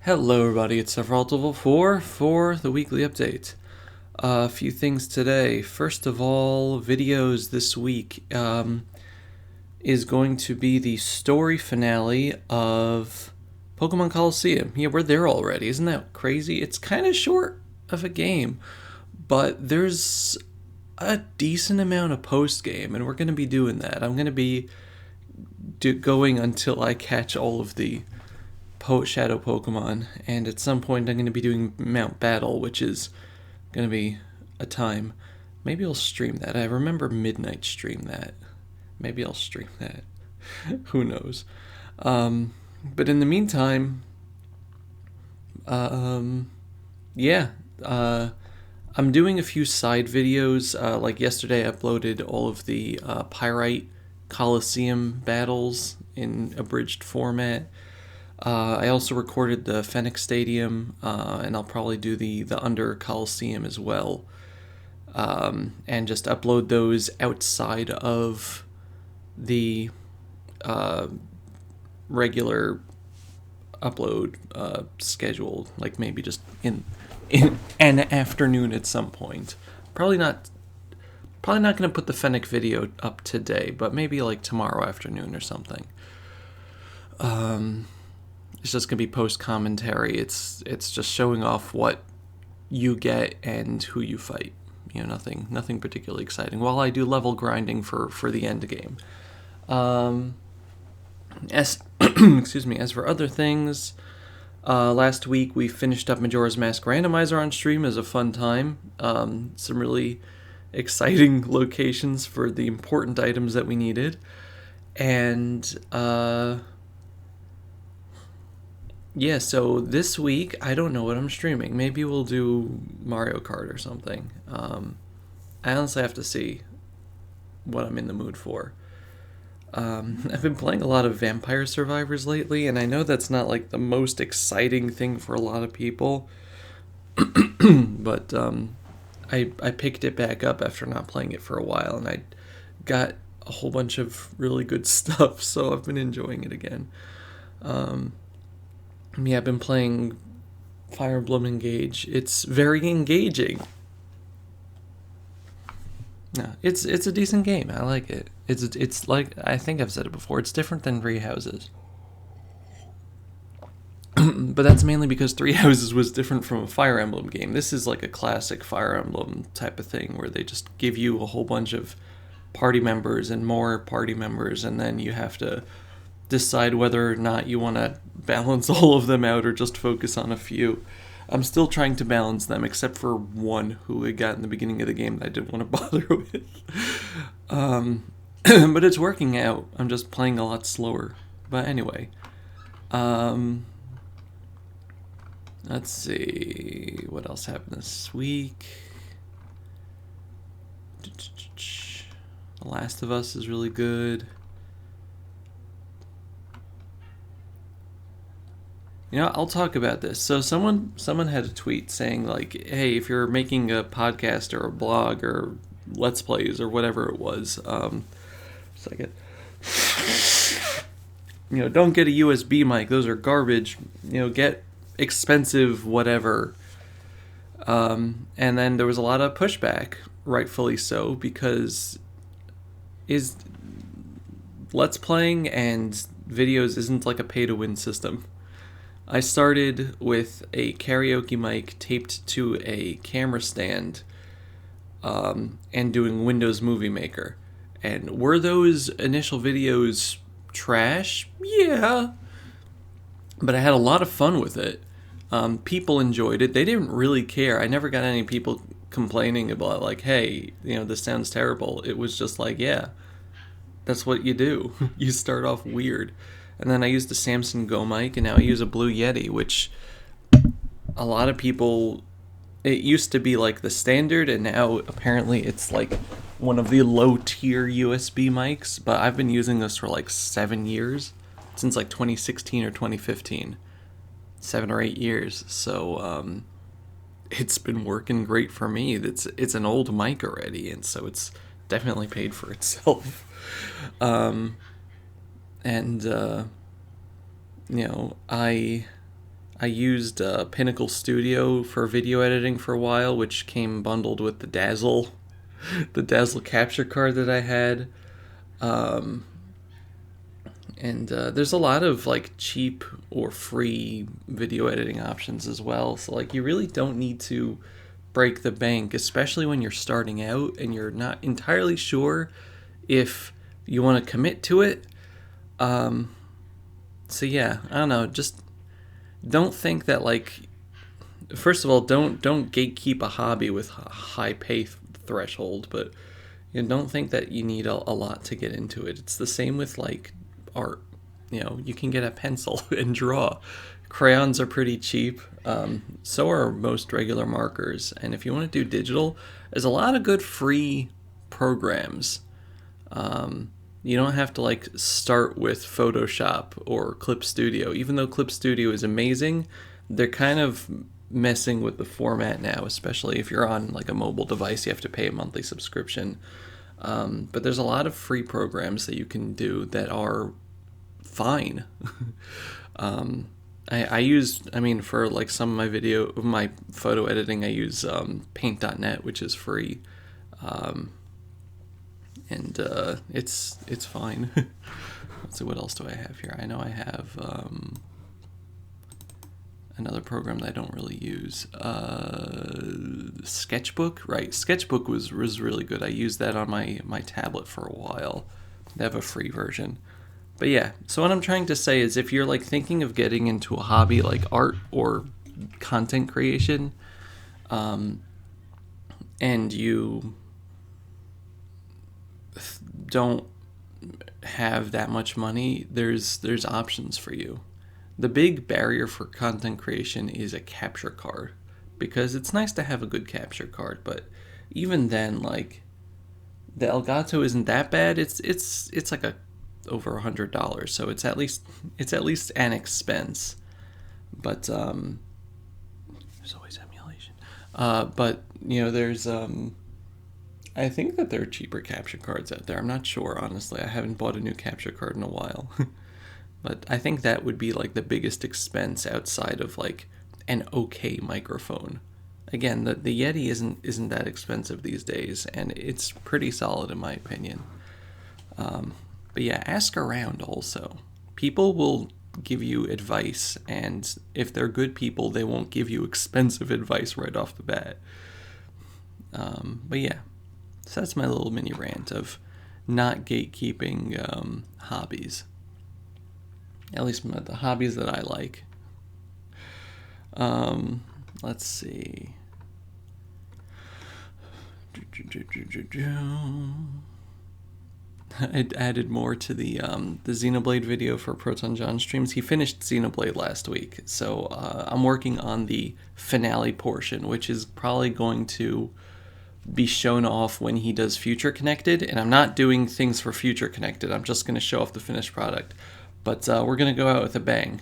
Hello everybody, it's Level 4 for the weekly update. A few things today. First of all, videos this week is going to be the story finale of Pokemon Colosseum. Yeah, we're there already. Isn't that crazy? It's kind of short of a game, but there's a decent amount of post-game, and we're going to be doing that. I'm going to be going until I catch all of the Shadow Pokemon, and at some point I'm going to be doing Mount Battle, which is going to be a time. Maybe I'll stream that. I remember Midnight stream that. Maybe I'll stream that. Who knows? But in the meantime, yeah, I'm doing a few side videos. Like yesterday, I uploaded all of the Pyrite Colosseum battles in abridged format. I also recorded the Phoenix Stadium, and I'll probably do the Under Coliseum as well, and just upload those outside of the regular upload schedule, like maybe just in an afternoon at some point. Probably not going to put the Fennec video up today, but maybe like tomorrow afternoon or something. It's just gonna be post commentary. It's just showing off what you get and who you fight. Nothing particularly exciting. While I do level grinding for the end game. As excuse me. As for other things, last week we finished up Majora's Mask Randomizer on stream as a fun time. Some really exciting locations for the important items that we needed, and yeah, so this week, I don't know what I'm streaming. Maybe we'll do Mario Kart or something. I honestly have to see what I'm in the mood for. I've been playing a lot of Vampire Survivors lately, and I know that's not like the most exciting thing for a lot of people, but I picked it back up after not playing it for a while, and I got a whole bunch of really good stuff, so I've been enjoying it again. Yeah, I've been playing Fire Emblem Engage. It's very engaging. No, it's a decent game. I like it. It's like, I think I've said it before. It's different than Three Houses, but that's mainly because Three Houses was different from a Fire Emblem game. This is like a classic Fire Emblem type of thing where they just give you a whole bunch of party members and more party members, and then you have to decide whether or not you want to balance all of them out or just focus on a few. I'm still trying to balance them, except for one who I got in the beginning of the game that I didn't want to bother with. But it's working out. I'm just playing a lot slower. But anyway, let's see what else happened this week. The Last of Us is really good. I'll talk about this. So someone had a tweet saying like, "Hey, if you're making a podcast or a blog or Let's Plays or whatever it was, second, don't get a USB mic. Those are garbage. Get expensive whatever." And then there was a lot of pushback, rightfully so, because Let's Playing and videos isn't like a pay-to-win system. I started with a karaoke mic taped to a camera stand, and doing Windows Movie Maker. And were those initial videos trash? Yeah. But I had a lot of fun with it. People enjoyed it. They didn't really care. I never got any people complaining about like, hey, this sounds terrible. It was just like, yeah, that's what you do. You start off weird. And then I used the Samsung Go mic, and now I use a Blue Yeti, which a lot of people, it used to be like the standard, and now apparently it's like one of the low-tier USB mics, but I've been using this for like 7 years, since like 2016 or 2015. 7 or 8 years, so it's been working great for me. It's an old mic already, and so it's definitely paid for itself. And I I used Pinnacle Studio for video editing for a while, which came bundled with the Dazzle, the Dazzle capture card that I had. Um, and there's a lot of like cheap or free video editing options as well. So like you really don't need to break the bank, especially when you're starting out and you're not entirely sure if you want to commit to it. So yeah, I don't know. Just don't think that like. First of all, don't gatekeep a hobby with a high pay threshold, but don't think that you need a lot to get into it. It's the same with like art. You can get a pencil and draw. Crayons are pretty cheap. So are most regular markers. And if you want to do digital, there's a lot of good free programs. You don't have to like start with Photoshop or Clip Studio. Even though Clip Studio is amazing, they're kind of messing with the format now, especially if you're on like a mobile device. You have to pay a monthly subscription. But there's a lot of free programs that you can do that are fine. For like some of my photo editing, I use paint.net, which is free. And it's fine. Let's see, what else do I have here? I know I have another program that I don't really use. Sketchbook, right? Sketchbook was really good. I used that on my tablet for a while. They have a free version. But yeah, so what I'm trying to say is if you're like thinking of getting into a hobby like art or content creation, and you don't have that much money, there's options for you. The big barrier for content creation is a capture card, because it's nice to have a good capture card, but even then, like, the Elgato isn't that bad. It's like over $100, so it's at least an expense. But there's always emulation. But there's I think that there are cheaper capture cards out there. I'm not sure, honestly. I haven't bought a new capture card in a while. But I think that would be like the biggest expense outside of like an okay microphone. Again, the Yeti isn't that expensive these days, and it's pretty solid in my opinion. But yeah, ask around also. People will give you advice, and if they're good people, they won't give you expensive advice right off the bat. But yeah, so that's my little mini rant of not gatekeeping hobbies. At least the hobbies that I like. Let's see. I added more to the Xenoblade video for Proton John streams. He finished Xenoblade last week, so I'm working on the finale portion, which is probably going to be shown off when he does Future Connected, and I'm not doing things for Future Connected. I'm just going to show off the finished product, but we're going to go out with a bang.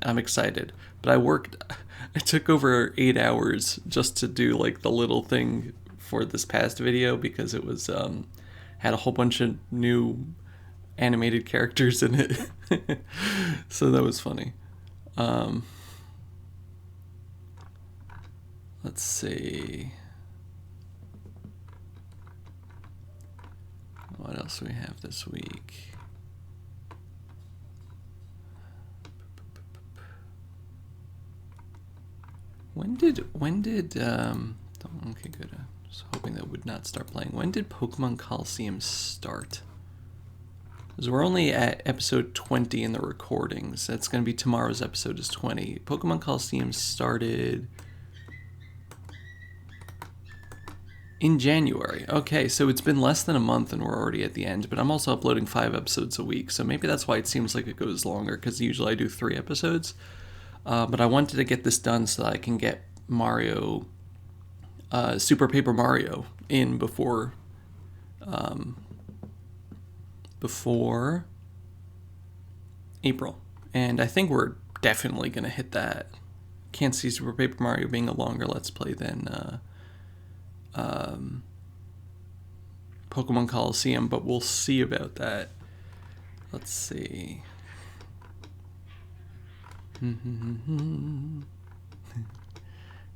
I'm excited, but I took over 8 hours just to do like the little thing for this past video, because it was had a whole bunch of new animated characters in it. So that was funny. Let's see. What else do we have this week? When did okay, good. I was hoping that would not start playing. When did Pokemon Colosseum start? Because we're only at episode 20 in the recordings. That's going to be tomorrow's episode is 20. Pokemon Colosseum started in January. Okay, so it's been less than a month and we're already at the end, but I'm also uploading 5 episodes a week, so maybe that's why it seems like it goes longer, because usually I do 3 episodes. But I wanted to get this done so that I can get Mario, Super Paper Mario in before April. And I think we're definitely going to hit that. Can't see Super Paper Mario being a longer Let's Play than Pokemon Colosseum, but we'll see about that. Let's see.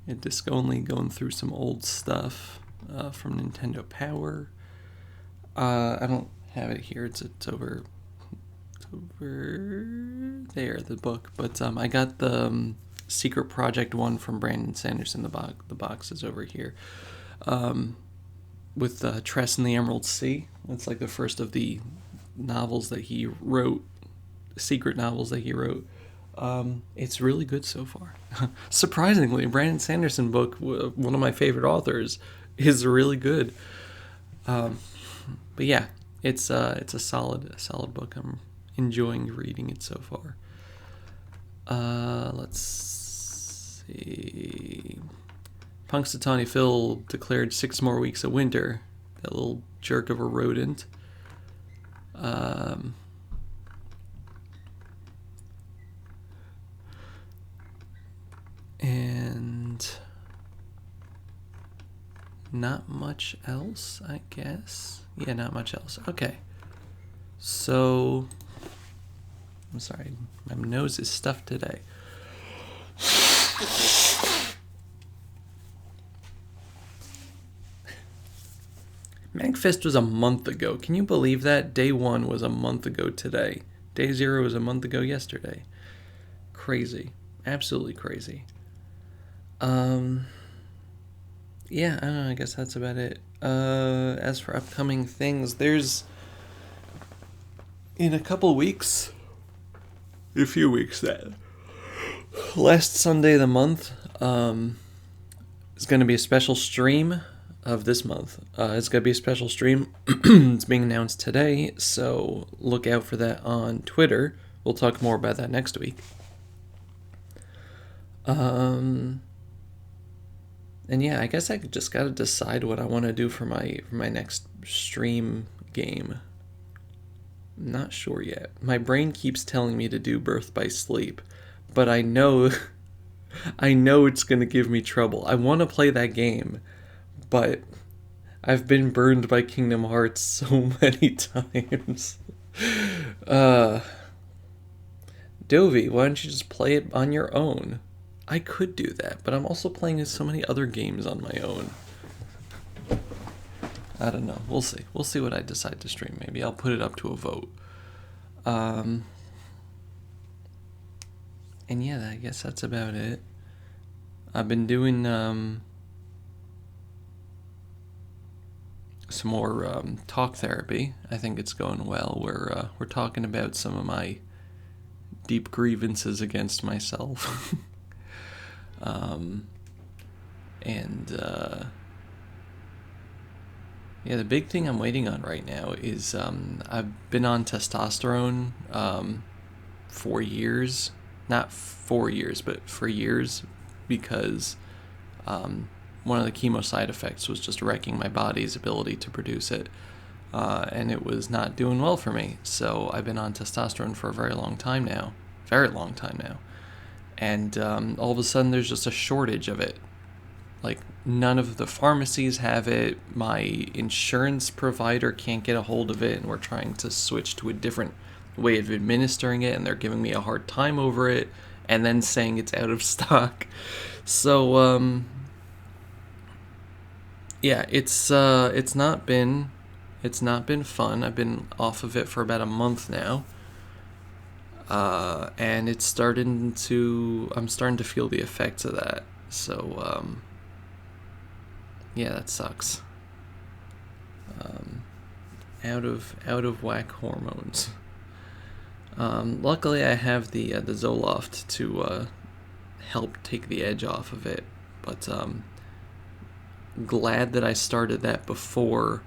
Yeah, disc only, going through some old stuff from Nintendo Power. I don't have it here. It's over there, the book. But I got the Secret Project one from Brandon Sanderson. The box is over here. With Tress and the Emerald Sea. It's like the first of the novels that he wrote, secret novels that he wrote. It's really good so far. Surprisingly, Brandon Sanderson book, one of my favorite authors, is really good. But yeah, it's a solid book. I'm enjoying reading it so far. Let's see. Punxsutawney Phil declared 6 more weeks of winter. That little jerk of a rodent. And not much else, I guess. Yeah, not much else. Okay. So, I'm sorry, my nose is stuffed today. MagFest was a month ago. Can you believe that? Day 1 was a month ago today. Day 0 was a month ago yesterday. Crazy. Absolutely crazy. Yeah, I don't know, I guess that's about it. As for upcoming things, there's in a few weeks that last Sunday of the month is going to be a special stream of this month. It's going to be a special stream. It's being announced today, so look out for that on Twitter. We'll talk more about that next week. And yeah, I guess I just got to decide what I want to do for my next stream game. I'm not sure yet. My brain keeps telling me to do Birth by Sleep, but I know it's going to give me trouble. I want to play that game, but I've been burned by Kingdom Hearts so many times. Dovey, why don't you just play it on your own? I could do that, but I'm also playing so many other games on my own. I don't know. We'll see. We'll see what I decide to stream. Maybe I'll put it up to a vote. And yeah, I guess that's about it. I've been doing some more talk therapy. I think it's going well. We're talking about some of my deep grievances against myself. Yeah, the big thing I'm waiting on right now is I've been on testosterone for years. Not 4 years, but for years, because one of the chemo side effects was just wrecking my body's ability to produce it. And it was not doing well for me. So I've been on testosterone for a very long time now. And all of a sudden there's just a shortage of it. Like, none of the pharmacies have it. My insurance provider can't get a hold of it, and we're trying to switch to a different way of administering it, and they're giving me a hard time over it, and then saying it's out of stock. So, yeah, it's not been fun. I've been off of it for about a month now. And I'm starting to feel the effects of that. So, yeah, that sucks. Out of whack hormones. Luckily I have the Zoloft to help take the edge off of it, but glad that I started that before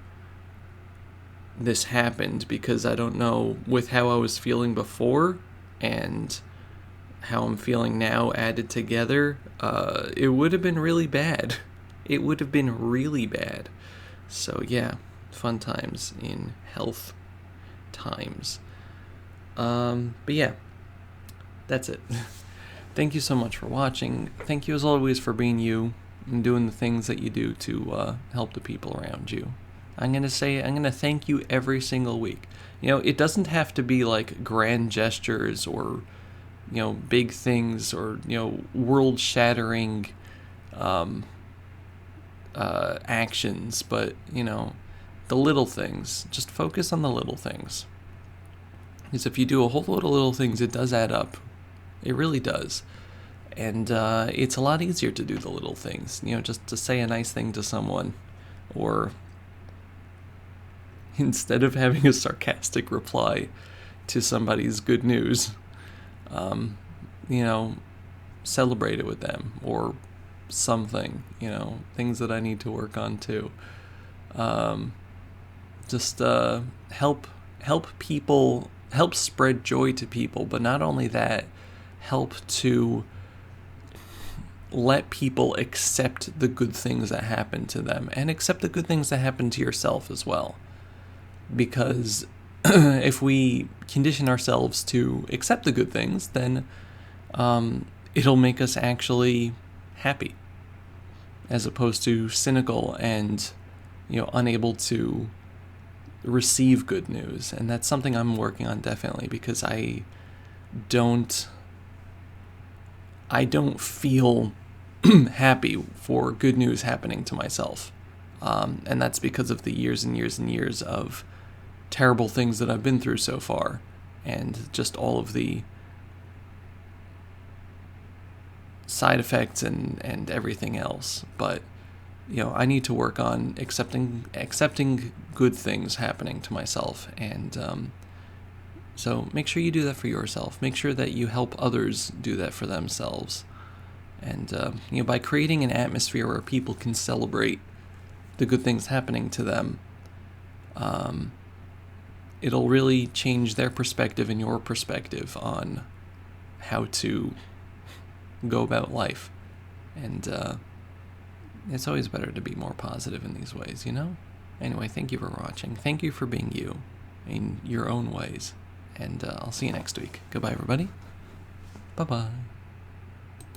this happened, because I don't know, with how I was feeling before and how I'm feeling now added together, it would have been really bad. It would have been really bad. So yeah, fun times in health times. But yeah, that's it. Thank you so much for watching. Thank you as always for being you and doing the things that you do to help the people around you. I'm going to thank you every single week. You know, it doesn't have to be like grand gestures or big things or, world-shattering actions, but, the little things. Just focus on the little things. Because if you do a whole lot of little things, it does add up. It really does. And it's a lot easier to do the little things, just to say a nice thing to someone, or instead of having a sarcastic reply to somebody's good news, celebrate it with them, or something, things that I need to work on too. Just help people, help spread joy to people, but not only that, help to let people accept the good things that happen to them, and accept the good things that happen to yourself as well. Because if we condition ourselves to accept the good things, then it'll make us actually happy, as opposed to cynical and unable to receive good news. And that's something I'm working on, definitely, because I don't feel happy for good news happening to myself. And that's because of the years and years and years of terrible things that I've been through so far, and just all of the side effects and everything else. But I need to work on accepting good things happening to myself, and so make sure you do that for yourself. Make sure that you help others do that for themselves, and by creating an atmosphere where people can celebrate the good things happening to them, it'll really change their perspective and your perspective on how to go about life. And it's always better to be more positive in these ways, Anyway, thank you for watching. Thank you for being you in your own ways. And I'll see you next week. Goodbye, everybody. Bye-bye.